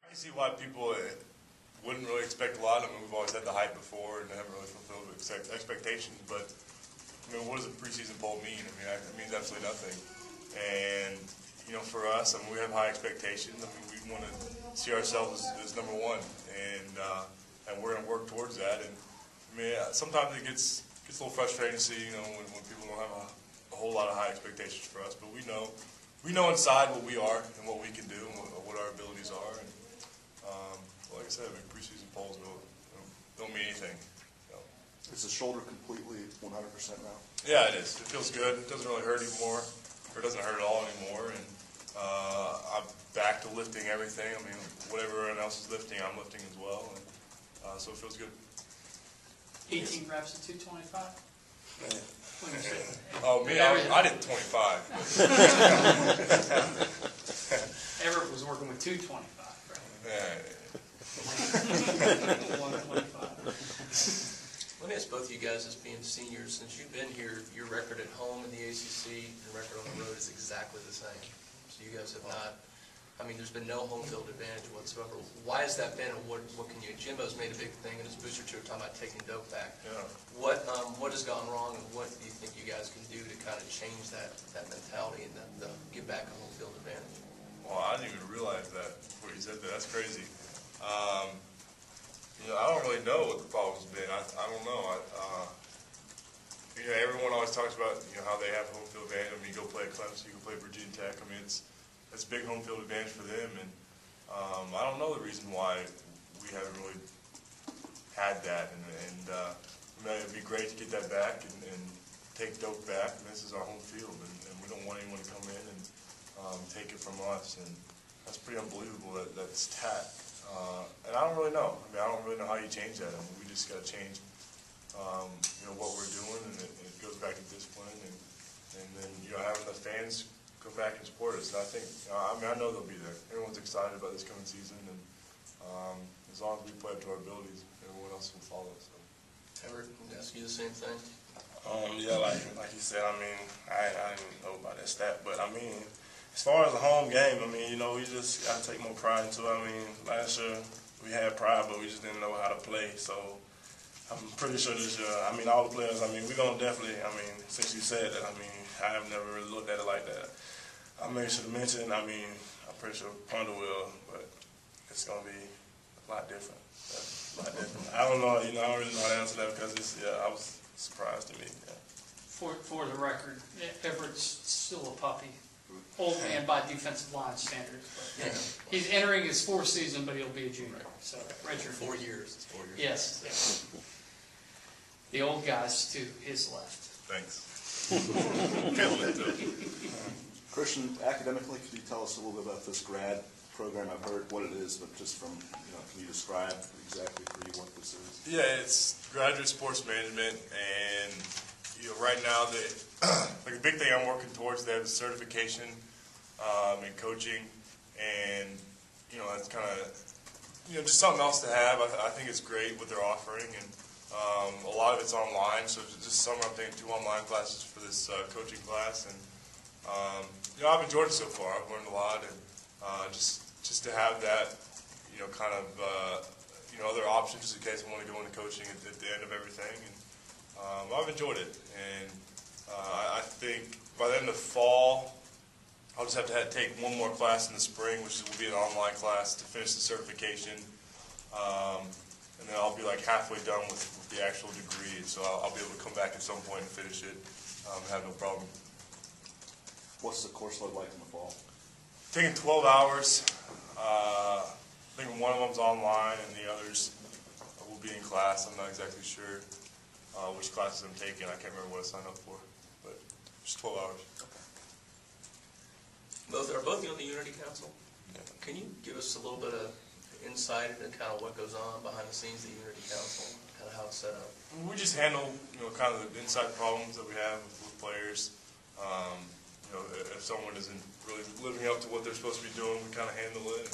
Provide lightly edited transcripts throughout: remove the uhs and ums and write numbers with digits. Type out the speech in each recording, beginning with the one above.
I can see why people wouldn't really expect a lot. I mean, we've always had the hype before and haven't really fulfilled expectations. But I mean, what does a preseason poll mean? I mean, it means absolutely nothing. And you know, for us, I mean, we have high expectations. I mean, we want to see ourselves as number one, and we're going to work towards that. And I mean, sometimes it gets a little frustrating to see, you know, when people don't have a whole lot of high expectations for us. But we know inside what we are and what we can do and what our abilities are. And like I said, I mean, preseason polls don't mean anything. You know. Is the shoulder completely 100% now? Yeah, it is. It feels good. It doesn't really hurt anymore, or it doesn't hurt at all anymore. And I'm back to lifting everything. I mean, whatever everyone else is lifting, I'm lifting as well. And so it feels good. 18 reps at 225? Oh, me, I did 25. Everett was working with 225, right? Yeah. 125. Let me ask both of you guys, as being seniors, since you've been here, your record at home in the ACC and your record on the road is exactly the same. So you guys have not, I mean, there's been no home field advantage whatsoever. Why has that been, and what can you, Jimbo's made a big thing in his booster tour talking about taking dope back. Yeah. What has gone wrong, and what do you think you guys can do to kind of change that mentality and the get back a home field advantage? Well, I didn't even realize that before you said that. That's crazy. You know, I don't really know what the problem's been. I don't know. You know, everyone always talks about, you know, how they have home field advantage. I mean, you go play at Clemson, you go play Virginia Tech. I mean, it's big home field advantage for them. And I don't know the reason why we haven't really had that. And I mean, it'd be great to get that back and take Doak back. And this is our home field, and we don't want anyone to come in and take it from us. And that's pretty unbelievable that that's tack. And I don't really know. I mean, I don't really know how you change that. I mean, we just got to change, you know, what we're doing, and it goes back to discipline, and then, you know, having the fans come back and support us. And I think, I mean, I know they'll be there. Everyone's excited about this coming season, and as long as we play up to our abilities, everyone else will follow. So. Everett, can I ask you the same thing? Yeah, like you said, I mean, I didn't know about that stat, but I mean, as far as the home game, I mean, you know, we just got to take more pride into it. I mean, last year we had pride, but we just didn't know how to play. So I'm pretty sure this year, I mean, all the players, I mean, we're going to definitely, I mean, since you said that, I mean, I have never really looked at it like that. I made sure to mention, I mean, I'm pretty sure Ponder will, but it's going to be a lot different. I don't know, you know, I don't really know how to answer that because it's, yeah, I was surprised to me. Yeah. For the record, Everett's still a puppy. Old man by defensive line standards. But he's entering his fourth season, but he'll be a junior. So, redshirt. 4 years. It's 4 years. Yes. The old guy's to his left. Thanks. Feeling it, too. Christian, academically, could you tell us a little bit about this grad program? I've heard what it is, but just from, you know, can you describe exactly for you what this is? Yeah, it's graduate sports management, and you know, right now, like a big thing I'm working towards that is certification in coaching, and you know, that's kind of, you know, just something else to have. I think it's great what they're offering, and a lot of it's online. So this summer, I'm taking 2 online classes for this coaching class, and you know, I've enjoyed it so far. I've learned a lot, and just to have that, you know, kind of you know, other options just in case I want to go into coaching at the end of everything. And I've enjoyed it, and I think by the end of the fall, I'll just have to take one more class in the spring, which will be an online class to finish the certification, and then I'll be like halfway done with the actual degree, so I'll be able to come back at some point and finish it and have no problem. What's the course load like in the fall? Taking 12 hours. I think one of them's online, and the others will be in class. I'm not exactly sure which classes I'm taking. I can't remember what I signed up for, but just 12 hours. Are both you on the Unity Council? Yeah. Can you give us a little bit of insight into kind of what goes on behind the scenes of the Unity Council, kind of how it's set up? We just handle, you know, kind of the inside problems that we have with players. You know, if someone isn't really living up to what they're supposed to be doing, we kind of handle it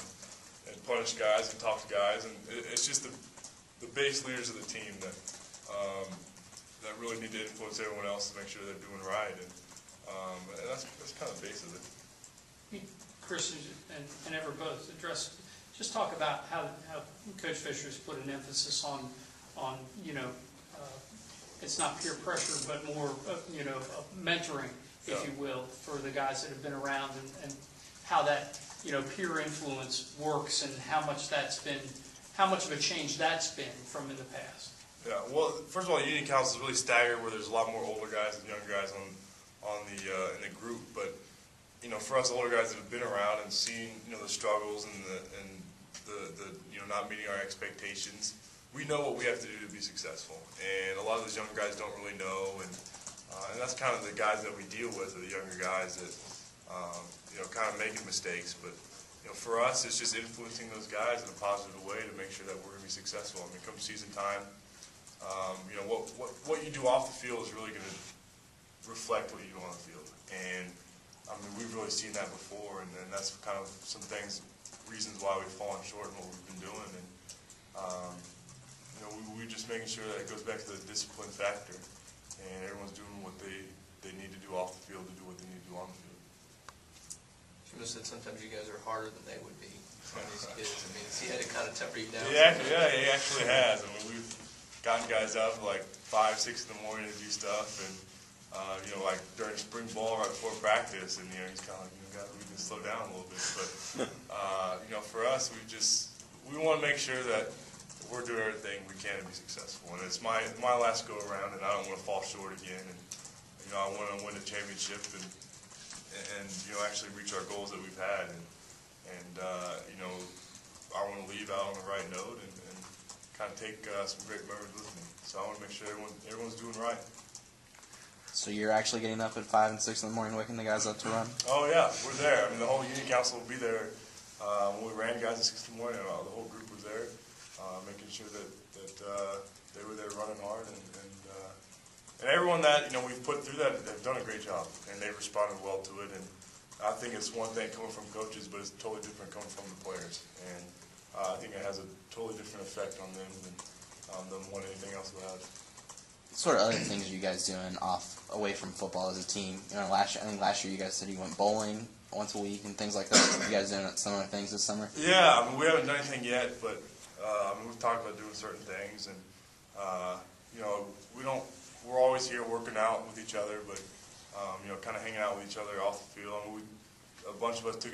and punish guys and talk to guys, and it's just the base leaders of the team that really need to influence everyone else to make sure they're doing right, and that's kind of the base of it. Chris and Everett both addressed just talk about how Coach Fisher's put an emphasis on it's not peer pressure, but more, mentoring, if you will, for the guys that have been around, and how that, peer influence works, and how much of a change that's been from in the past. Yeah, well, first of all, the Union Council is really staggered, where there's a lot more older guys and younger guys in the group. But for us older guys that have been around and seen the struggles and the not meeting our expectations, we know what we have to do to be successful. And a lot of those younger guys don't really know, and that's kind of the guys that we deal with, are the younger guys that kind of making mistakes. But for us, it's just influencing those guys in a positive way to make sure that we're going to be successful. I mean, come season time, what you do off the field is really going to reflect what you do on the field. And I mean, we've really seen that before, and that's kind of some reasons why we've fallen short in what we've been doing. And we're just making sure that it goes back to the discipline factor, and everyone's doing what they need to do off the field to do what they need to do on the field. You must have said sometimes you guys are harder than they would be on these kids. I mean, he had to kind of temper you down. He actually has. I mean, we've gotten guys up like 5, 6 in the morning to do stuff, and like during spring ball right before practice, and he's kind of like, we can slow down a little bit. But for us, we want to make sure that we're doing everything we can to be successful. And it's my last go around, and I don't want to fall short again. And I want to win a championship and actually reach our goals that we've had. And I want to leave out on the right note and kind of take some great memories with me. So I want to make sure everyone's doing right. So you're actually getting up at 5 and 6 in the morning, waking the guys up to run? Oh yeah, we're there. I mean, the whole Union Council will be there. When we ran guys at 6 in the morning, the whole group was there, making sure that they were there running hard, and everyone that we've put through that have done a great job, and they've responded well to it. And I think it's one thing coming from coaches, but it's totally different coming from the players. And I think it has a totally different effect on them than what anything else will have. What sort of other things are you guys doing away from football as a team? I think last year you guys said you went bowling once a week and things like that. You guys doing similar things this summer? Yeah, I mean, we haven't done anything yet, but we've talked about doing certain things, and we're always here working out with each other, but kind of hanging out with each other off the field. I mean, a bunch of us took a